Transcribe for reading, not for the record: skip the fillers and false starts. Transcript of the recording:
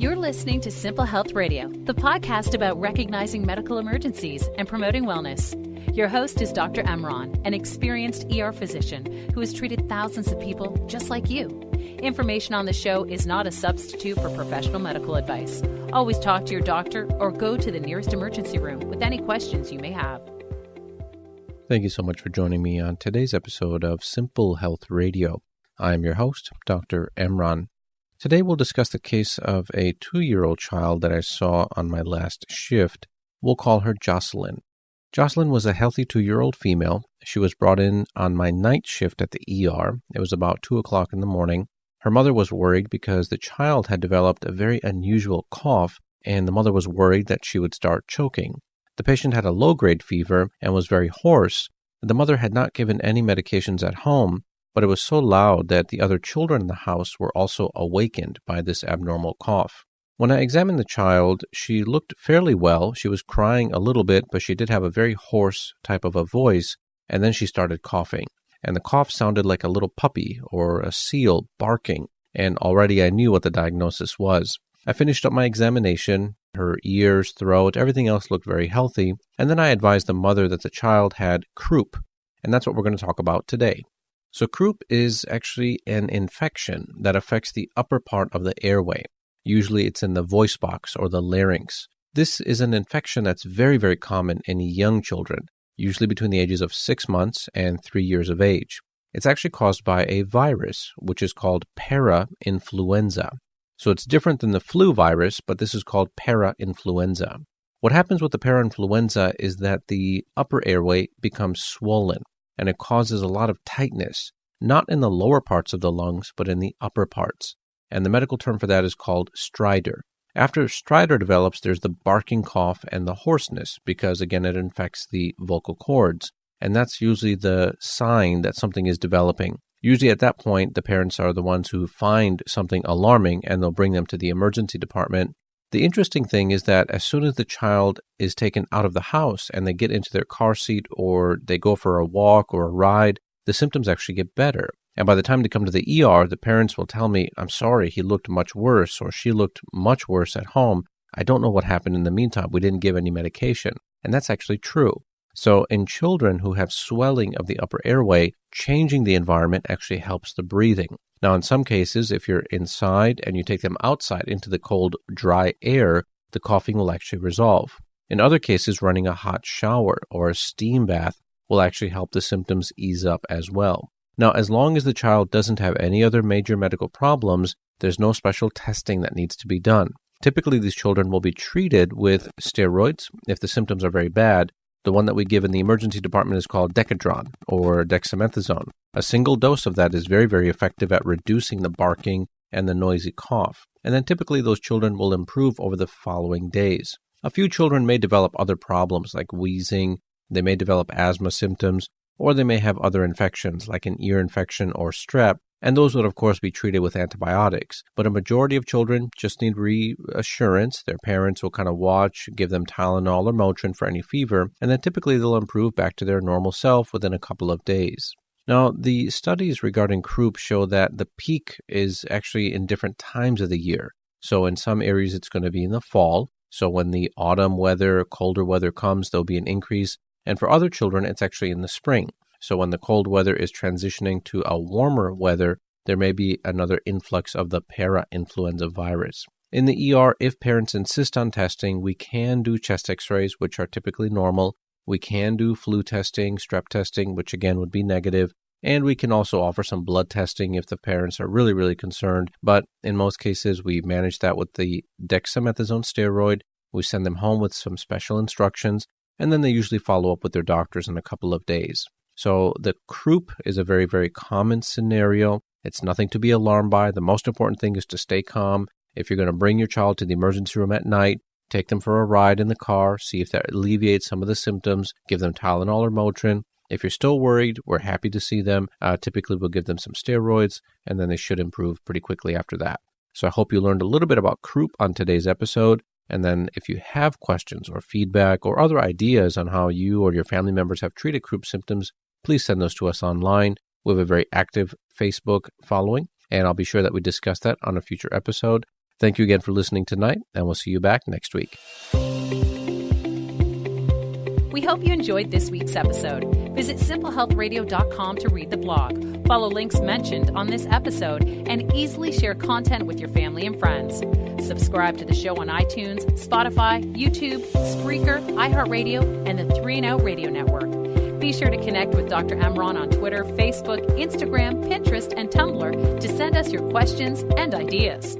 You're listening to Simple Health Radio, the podcast about recognizing medical emergencies and promoting wellness. Your host is Dr. Emron, an experienced ER physician who has treated thousands of people just like you. Information on the show is not a substitute for professional medical advice. Always talk to your doctor or go to the nearest emergency room with any questions you may have. Thank you so much for joining me on today's episode of Simple Health Radio. I am your host, Dr. Emron. Today we'll discuss the case of a 2-year-old child that I saw on my last shift. We'll call her Jocelyn. Jocelyn was a healthy 2-year-old female. She was brought in on my night shift at the ER. It was about 2 o'clock in the morning. Her mother was worried because the child had developed a very unusual cough, and the mother was worried that she would start choking. The patient had a low-grade fever and was very hoarse. The mother had not given any medications at home, but it was so loud that the other children in the house were also awakened by this abnormal cough. When I examined the child, she looked fairly well. She was crying a little bit, but she did have a very hoarse type of a voice, and then she started coughing. And the cough sounded like a little puppy or a seal barking, and already I knew what the diagnosis was. I finished up my examination. Her ears, throat, everything else looked very healthy, and then I advised the mother that the child had croup, and that's what we're going to talk about today. So croup is actually an infection that affects the upper part of the airway. Usually it's in the voice box or the larynx. This is an infection that's very, very common in young children, usually between the ages of 6 months and 3 years of age. It's actually caused by a virus, which is called para-influenza. So it's different than the flu virus, but this is called para-influenza. What happens with the para-influenza is that the upper airway becomes swollen, and it causes a lot of tightness, not in the lower parts of the lungs, but in the upper parts. And the medical term for that is called stridor. After stridor develops, there's the barking cough and the hoarseness, because again, it infects the vocal cords. And that's usually the sign that something is developing. Usually at that point, the parents are the ones who find something alarming and they'll bring them to the emergency department. The interesting thing is that as soon as the child is taken out of the house and they get into their car seat or they go for a walk or a ride, the symptoms actually get better. And by the time they come to the ER, the parents will tell me, I'm sorry, he looked much worse or she looked much worse at home. I don't know what happened in the meantime. We didn't give any medication. And that's actually true. So in children who have swelling of the upper airway, changing the environment actually helps the breathing. Now, in some cases, if you're inside and you take them outside into the cold, dry air, the coughing will actually resolve. In other cases, running a hot shower or a steam bath will actually help the symptoms ease up as well. Now, as long as the child doesn't have any other major medical problems, there's no special testing that needs to be done. Typically, these children will be treated with steroids if the symptoms are very bad. The one that we give in the emergency department is called Decadron or dexamethasone. A single dose of that is very, very effective at reducing the barking and the noisy cough. And then typically those children will improve over the following days. A few children may develop other problems like wheezing, they may develop asthma symptoms, or they may have other infections like an ear infection or strep, and those would of course be treated with antibiotics. But a majority of children just need reassurance. Their parents will kind of watch, give them Tylenol or Motrin for any fever, and then typically they'll improve back to their normal self within a couple of days. Now, the studies regarding croup show that the peak is actually in different times of the year. So in some areas it's going to be in the fall. So when the autumn weather, colder weather comes, there'll be an increase. And for other children, it's actually in the spring. So when the cold weather is transitioning to a warmer weather, there may be another influx of the para-influenza virus. In the ER, if parents insist on testing, we can do chest x-rays, which are typically normal. We can do flu testing, strep testing, which again would be negative. And we can also offer some blood testing if the parents are really, really concerned. But in most cases, we manage that with the dexamethasone steroid. We send them home with some special instructions, and then they usually follow up with their doctors in a couple of days. So the croup is a very, very common scenario. It's nothing to be alarmed by. The most important thing is to stay calm. If you're going to bring your child to the emergency room at night, take them for a ride in the car, see if that alleviates some of the symptoms, give them Tylenol or Motrin. If you're still worried, we're happy to see them. Typically, we'll give them some steroids, and then they should improve pretty quickly after that. So I hope you learned a little bit about croup on today's episode. And then if you have questions or feedback or other ideas on how you or your family members have treated croup symptoms, please send those to us online. We have a very active Facebook following, and I'll be sure that we discuss that on a future episode. Thank you again for listening tonight, and we'll see you back next week. We hope you enjoyed this week's episode. Visit simplehealthradio.com to read the blog, follow links mentioned on this episode, and easily share content with your family and friends. Subscribe to the show on iTunes, Spotify, YouTube, Spreaker, iHeartRadio, and the 3 and Out Radio Network. Be sure to connect with Dr. Emron on Twitter, Facebook, Instagram, Pinterest, and Tumblr to send us your questions and ideas.